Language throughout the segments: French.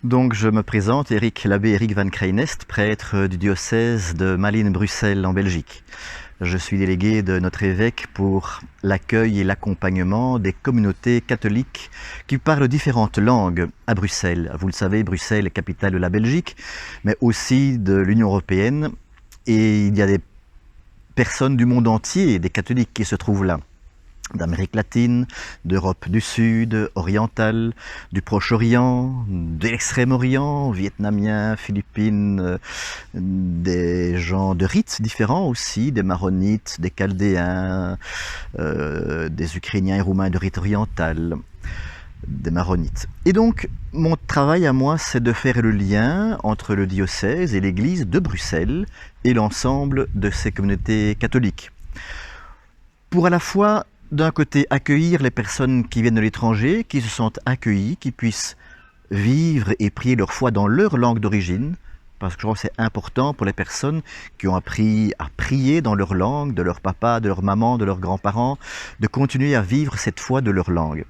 Donc je me présente, l'abbé Eric van Craynest, prêtre du diocèse de Malines-Bruxelles en Belgique. Je suis délégué de notre évêque pour l'accueil et l'accompagnement des communautés catholiques qui parlent différentes langues à Bruxelles. Vous le savez, Bruxelles est capitale de la Belgique, mais aussi de l'Union européenne. Et il y a des personnes du monde entier, des catholiques qui se trouvent là, d'Amérique latine, d'Europe du Sud, orientale, du Proche-Orient, de l'Extrême-Orient, vietnamiens, philippines, des gens de rites différents aussi, des maronites, des chaldéens, des ukrainiens et roumains de rite oriental, des maronites. Et donc, mon travail à moi, c'est de faire le lien entre le diocèse et l'église de Bruxelles et l'ensemble de ces communautés catholiques. Pour à la fois d'un côté, accueillir les personnes qui viennent de l'étranger, qui se sentent accueillies, qui puissent vivre et prier leur foi dans leur langue d'origine, parce que je crois que c'est important pour les personnes qui ont appris à prier dans leur langue, de leur papa, de leur maman, de leurs grands-parents, de continuer à vivre cette foi de leur langue.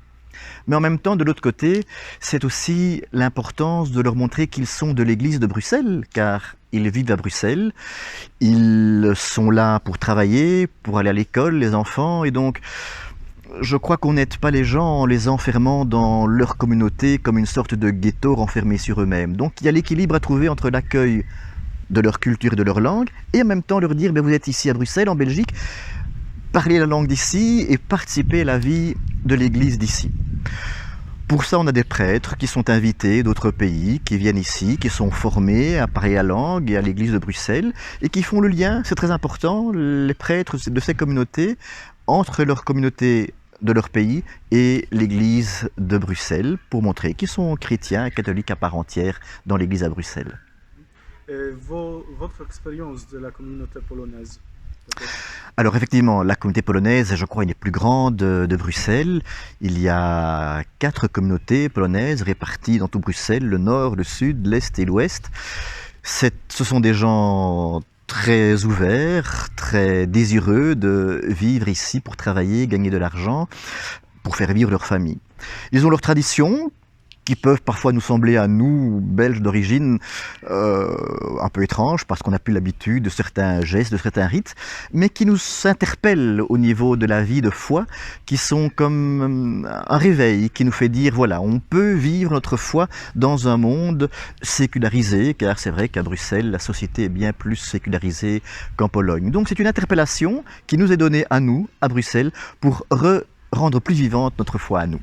Mais en même temps, de l'autre côté, c'est aussi l'importance de leur montrer qu'ils sont de l'église de Bruxelles, car ils vivent à Bruxelles, ils sont là pour travailler, pour aller à l'école, les enfants, et donc je crois qu'on n'aide pas les gens en les enfermant dans leur communauté comme une sorte de ghetto renfermé sur eux-mêmes. Donc il y a l'équilibre à trouver entre l'accueil de leur culture et de leur langue, et en même temps leur dire, vous êtes ici à Bruxelles, en Belgique, parlez la langue d'ici et participez à la vie de l'église d'ici. Pour ça, on a des prêtres qui sont invités d'autres pays, qui viennent ici, qui sont formés à parler la langue et à l'église de Bruxelles, et qui font le lien, c'est très important, les prêtres de ces communautés, entre leur communauté de leur pays et l'église de Bruxelles, pour montrer qu'ils sont chrétiens et catholiques à part entière dans l'église à Bruxelles. Et votre expérience de la communauté polonaise? Alors effectivement, la communauté polonaise, je crois, est une des plus grandes de Bruxelles. Il y a 4 communautés polonaises réparties dans tout Bruxelles, le nord, le sud, l'est et l'ouest. Ce sont des gens très ouverts, très désireux de vivre ici pour travailler, gagner de l'argent, pour faire vivre leur famille. Ils ont leurs traditions, qui peuvent parfois nous sembler à nous, Belges d'origine, un peu étranges, parce qu'on n'a plus l'habitude de certains gestes, de certains rites, mais qui nous interpellent au niveau de la vie de foi, qui sont comme un réveil, qui nous fait dire, voilà, on peut vivre notre foi dans un monde sécularisé, car c'est vrai qu'à Bruxelles, la société est bien plus sécularisée qu'en Pologne. Donc c'est une interpellation qui nous est donnée à nous, à Bruxelles, pour rendre plus vivante notre foi à nous.